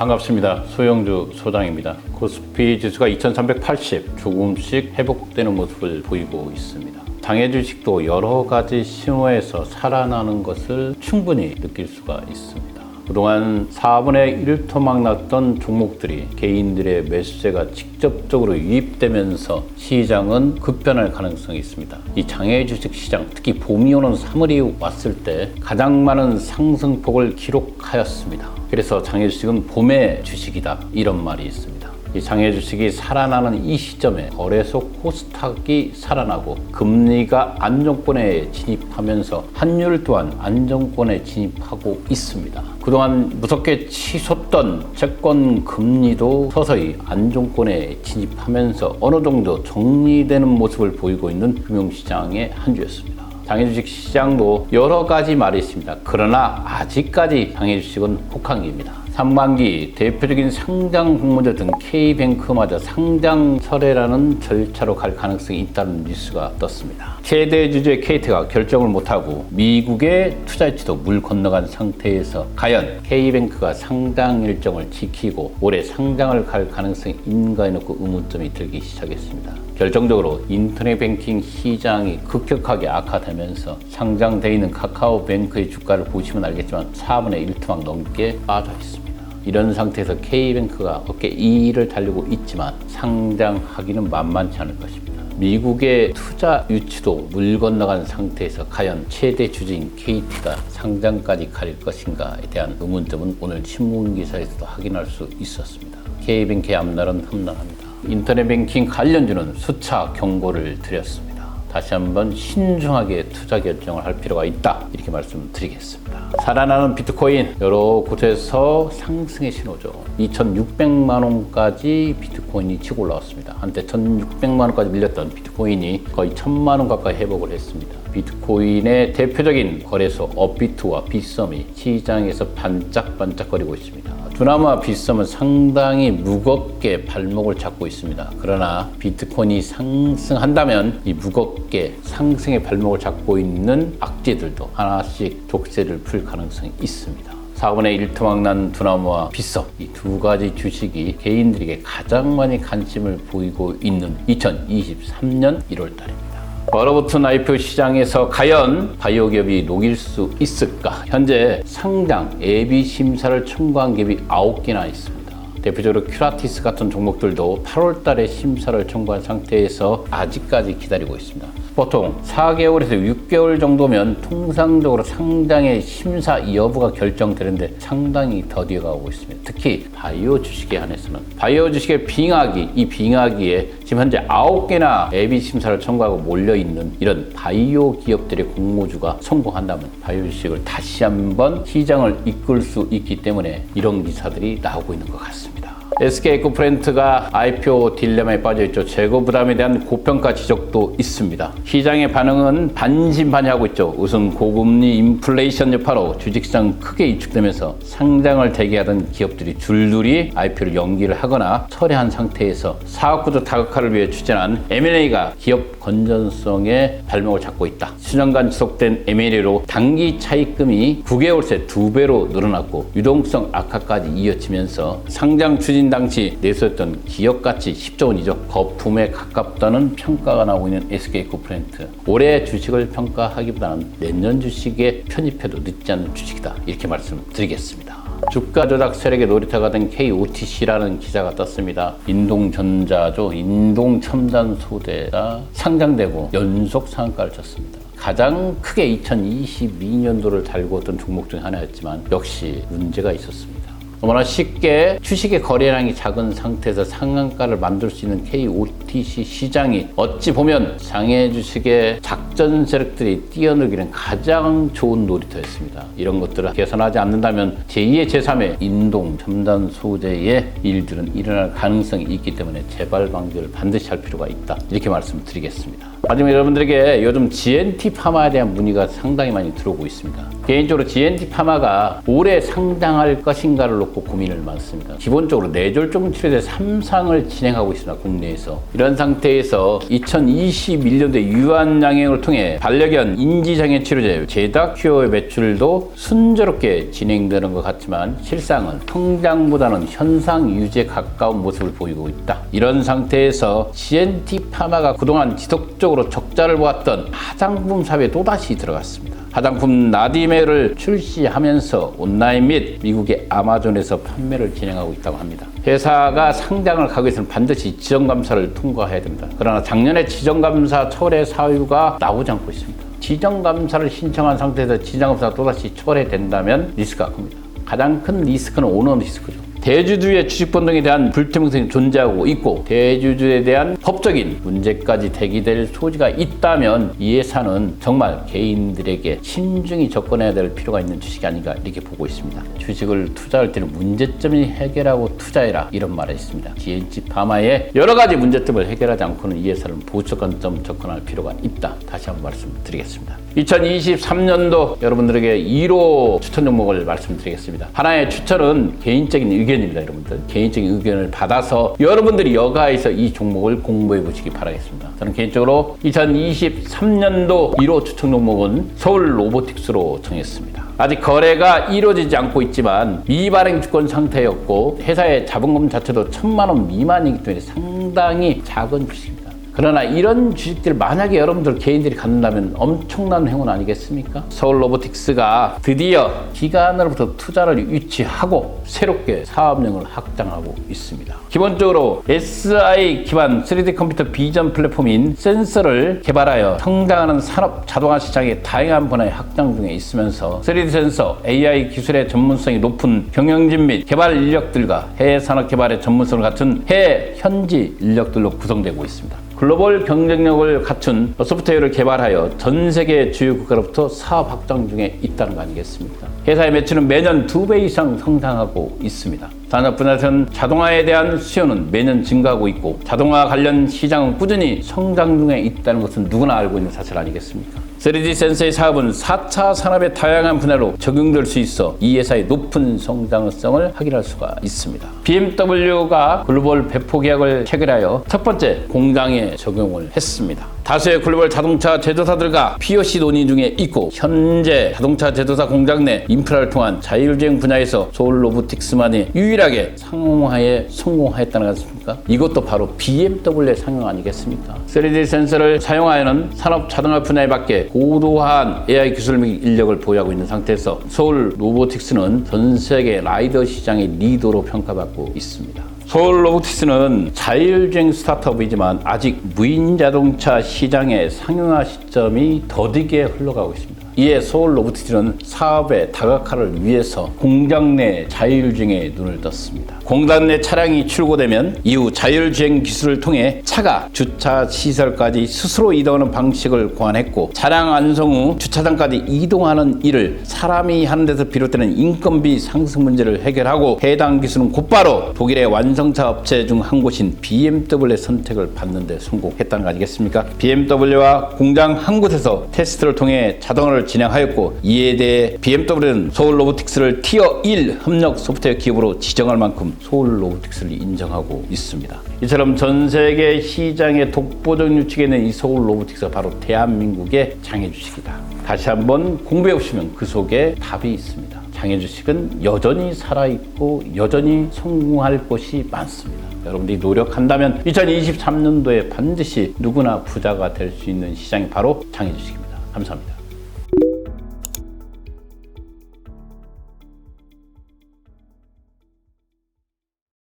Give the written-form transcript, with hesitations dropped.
반갑습니다. 소영주 소장입니다. 코스피 지수가 2380 조금씩 회복되는 모습을 보이고 있습니다. 장외 주식도 여러 가지 신호에서 살아나는 것을 충분히 느낄 수가 있습니다. 그동안 4분의 1 토막 났던 종목들이 개인들의 매수세가 직접적으로 유입되면서 시장은 급변할 가능성이 있습니다. 이 장외 주식 시장, 특히 봄이 오는 3월이 왔을 때 가장 많은 상승폭을 기록하였습니다. 그래서 장외 주식은 봄의 주식이다, 이런 말이 있습니다. 이 장외 주식이 살아나는 이 시점에 거래소 코스닥이 살아나고 금리가 안정권에 진입하면서 환율 또한 안정권에 진입하고 있습니다. 그동안 무섭게 치솟던 채권 금리도 서서히 안정권에 진입하면서 어느 정도 정리되는 모습을 보이고 있는 금융시장의 한 주였습니다. 장외 주식 시장도 여러 가지 말이 있습니다. 그러나 아직까지 장외 주식은 호황기입니다. 상반기 대표적인 상장 공모주 등 K뱅크마저 상장 철회라는 절차로 갈 가능성이 있다는 뉴스가 떴습니다. 최대 주주의 KT가 결정을 못하고 미국의 투자유치도 물 건너간 상태에서 과연 K뱅크가 상장 일정을 지키고 올해 상장을 갈 가능성이 있는가 해놓고 의문점이 들기 시작했습니다. 결정적으로 인터넷 뱅킹 시장이 급격하게 악화되면서 상장되어 있는 카카오뱅크의 주가를 보시면 알겠지만 4분의 1 토막 넘게 빠져 있습니다. 이런 상태에서 K뱅크가 어깨 2위를 달리고 있지만 상장하기는 만만치 않을 것입니다. 미국의 투자 유치도 물 건너간 상태에서 과연 최대 주주인 KT가 상장까지 갈 것인가에 대한 의문점은 오늘 신문기사에서도 확인할 수 있었습니다. K뱅크의 앞날은 험난합니다. 인터넷 뱅킹 관련주는 수차 경고를 드렸습니다. 다시 한번 신중하게 투자 결정을 할 필요가 있다, 이렇게 말씀드리겠습니다. 살아나는 비트코인, 여러 곳에서 상승의 신호죠. 2,600만 원까지 비트코인이 치고 올라왔습니다. 한때 1,600만 원까지 밀렸던 비트코인이 거의 1,000만 원 가까이 회복을 했습니다. 비트코인의 대표적인 거래소 업비트와 빗썸이 시장에서 반짝반짝거리고 있습니다. 두나무와 빗썸은 상당히 무겁게 발목을 잡고 있습니다. 그러나 비트코인이 상승한다면 이 무겁게 상승의 발목을 잡고 있는 악재들도 하나씩 족쇄를 풀 가능성이 있습니다. 4분의 1 토막 난 두나무와 빗썸, 이 두 가지 주식이 개인들에게 가장 많이 관심을 보이고 있는 2023년 1월 달입니다. 얼어붙은 IPO 시장에서 과연 바이오 기업이 녹일 수 있을까? 현재 상장 예비 심사를 청구한 기업이 9개나 있습니다. 대표적으로 큐라티스 같은 종목들도 8월 달에 심사를 청구한 상태에서 아직까지 기다리고 있습니다. 보통 4개월에서 6개월 정도면 통상적으로 상장의 심사 여부가 결정되는데 상당히 더디어 가고 있습니다. 특히 바이오 주식에 한해서는 바이오 주식의 빙하기, 이 빙하기에 지금 현재 9개나 예비 심사를 청구하고 몰려있는 이런 바이오 기업들의 공모주가 성공한다면 바이오 주식을 다시 한번 시장을 이끌 수 있기 때문에 이런 기사들이 나오고 있는 것 같습니다. SK에코프렌트가 IPO 딜레마에 빠져있죠. 재고 부담에 대한 고평가 지적도 있습니다. 시장의 반응은 반신반의하고 있죠. 우선 고금리 인플레이션 여파로 주식시장 크게 위축되면서 상장을 대기하던 기업들이 줄줄이 IPO를 연기를 하거나 철회한 상태에서 사업구조 다각화를 위해 추진한 M&A가 기업 건전성에 발목을 잡고 있다. 수년간 지속된 M&A로 단기 차입금이 9개월 새 2배로 늘어났고 유동성 악화까지 이어지면서 상장 추진 당시 내수했던 기업 가치 10조 원이죠. 거품에 가깝다는 평가가 나오고 있는 SK에코프렌트. 올해 주식을 평가하기보다는 내년 주식에 편입해도 늦지 않은 주식이다, 이렇게 말씀드리겠습니다. 주가 조작 세력의 놀이터가 된 KOTC라는 기사가 떴습니다. 인동전자죠. 인동첨단소재가 상장되고 연속 상한가를 쳤습니다. 가장 크게 2022년도를 달고 있던 종목 중 하나였지만 역시 문제가 있었습니다. 너무나 쉽게 주식의 거래량이 작은 상태에서 상한가를 만들 수 있는 KOTC 시장이 어찌 보면 장외 주식의 작전 세력들이 뛰어들기는 가장 좋은 놀이터였습니다. 이런 것들을 개선하지 않는다면 제2의 제3의 인동 첨단 소재의 일들은 일어날 가능성이 있기 때문에 재발 방지를 반드시 할 필요가 있다, 이렇게 말씀드리겠습니다. 마지막에 여러분들에게 요즘 GNT 파마에 대한 문의가 상당히 많이 들어오고 있습니다. 개인적으로 GNT 파마가 올해 상장할 것인가를 놓고 고민을 많습니다. 기본적으로 뇌졸중 치료제 3상을 진행하고 있습니다. 국내에서. 이런 상태에서 2021년도에 유한양행을 통해 반려견 인지장애 치료제 제다큐어의 매출도 순조롭게 진행되는 것 같지만 실상은 성장보다는 현상 유지에 가까운 모습을 보이고 있다. 이런 상태에서 GNT 파마가 그동안 지속적으로 적자를 보았던 화장품 사업에 또다시 들어갔습니다. 화장품 나디메를 출시하면서 온라인 및 미국의 아마존에서 판매를 진행하고 있다고 합니다. 회사가 상장을 가기 위해서는 반드시 지정감사를 통과해야 됩니다. 그러나 작년에 지정감사 철회 사유가 나오지 않고 있습니다. 지정감사를 신청한 상태에서 지정감사가 또다시 철회된다면 리스크가 큽니다. 가장 큰 리스크는 오너 리스크죠. 대주주의 주식 변동에 대한 불투명성이 존재하고 있고 대주주에 대한 법적인 문제까지 제기될 소지가 있다면 이 회사는 정말 개인들에게 신중히 접근해야 될 필요가 있는 주식이 아닌가 이렇게 보고 있습니다. 주식을 투자할 때는 문제점을 해결하고 투자해라 이런 말이 있습니다. GNT 파마의 여러 가지 문제점을 해결하지 않고는 이 회사는 보수 관점 접근할 필요가 있다. 다시 한번 말씀드리겠습니다. 2023년도 여러분들에게 1호 추천 종목을 말씀드리겠습니다. 하나의 추천은 개인적인 의견입니다. 여러분들 개인적인 의견을 받아서 여러분들이 여가에서 이 종목을 공부해 보시기 바라겠습니다. 저는 개인적으로 2023년도 1호 추천 종목은 서울 로보틱스로 정했습니다. 아직 거래가 이루어지지 않고 있지만 미발행 주권 상태였고 회사의 자본금 자체도 1,000만 원 미만이기 때문에 상당히 작은 주식입니다. 그러나 이런 주식들 만약에 여러분들 개인들이 갖는다면 엄청난 행운 아니겠습니까? 서울 로보틱스가 드디어 기관으로부터 투자를 유치하고 새롭게 사업령을 확장하고 있습니다. 기본적으로 SI 기반 3D 컴퓨터 비전 플랫폼인 센서를 개발하여 성장하는 산업 자동화 시장의 다양한 분야에 확장 중에 있으면서 3D 센서, AI 기술의 전문성이 높은 경영진 및 개발 인력들과 해외 산업 개발의 전문성을 갖춘 해외 현지 인력들로 구성되고 있습니다. 글로벌 경쟁력을 갖춘 소프트웨어를 개발하여 전 세계 주요 국가로부터 사업 확장 중에 있다는 거 아니겠습니까? 회사의 매출은 매년 2배 이상 성장하고 있습니다. 산업 분야에서는 자동화에 대한 수요는 매년 증가하고 있고 자동화 관련 시장은 꾸준히 성장 중에 있다는 것은 누구나 알고 있는 사실 아니겠습니까? 3D 센서의 사업은 4차 산업의 다양한 분야로 적용될 수 있어 이 회사의 높은 성장성을 확인할 수가 있습니다. BMW가 글로벌 배포 계약을 체결하여 첫 번째 공장에 적용을 했습니다. 다수의 글로벌 자동차 제조사들과 POC 논의 중에 있고 현재 자동차 제조사 공장 내 인프라를 통한 자율주행 분야에서 서울 로보틱스만이 유일하게 상용화에 성공하였다는 것 같습니까? 이것도 바로 BMW의 상용 아니겠습니까? 3D 센서를 사용하여는 산업 자동화 분야에 맞게 고도한 AI 기술 및 인력을 보유하고 있는 상태에서 서울 로보틱스는 전 세계 라이더 시장의 리더로 평가받고 있습니다. 서울 로보틱스는 자율주행 스타트업이지만 아직 무인 자동차 시장의 상용화 시점이 더디게 흘러가고 있습니다. 이에 서울 로보틱스는 사업의 다각화를 위해서 공장 내 자율주행에 눈을 떴습니다. 공장 내 차량이 출고되면 이후 자율주행 기술을 통해 차가 주차 시설까지 스스로 이동하는 방식을 고안했고 차량 완성 후 주차장까지 이동하는 일을 사람이 하는 데서 비롯되는 인건비 상승 문제를 해결하고 해당 기술은 곧바로 독일의 완성차 업체 중 한 곳인 BMW의 선택을 받는 데 성공했다는 거 아니겠습니까? BMW와 공장 한 곳에서 테스트를 통해 자동화를 진행하였고 이에 대해 BMW는 서울 로보틱스를 티어 1 협력 소프트웨어 기업으로 지정할 만큼 서울 로보틱스를 인정하고 있습니다. 이처럼 전 세계 시장의 독보적 유치에 있는 이 서울 로보틱스가 바로 대한민국의 장애주식이다. 다시 한번 공부해 보시면 그 속에 답이 있습니다. 장애주식은 여전히 살아있고 여전히 성공할 곳이 많습니다. 여러분들이 노력한다면 2023년도에 반드시 누구나 부자가 될 수 있는 시장이 바로 장애주식입니다. 감사합니다.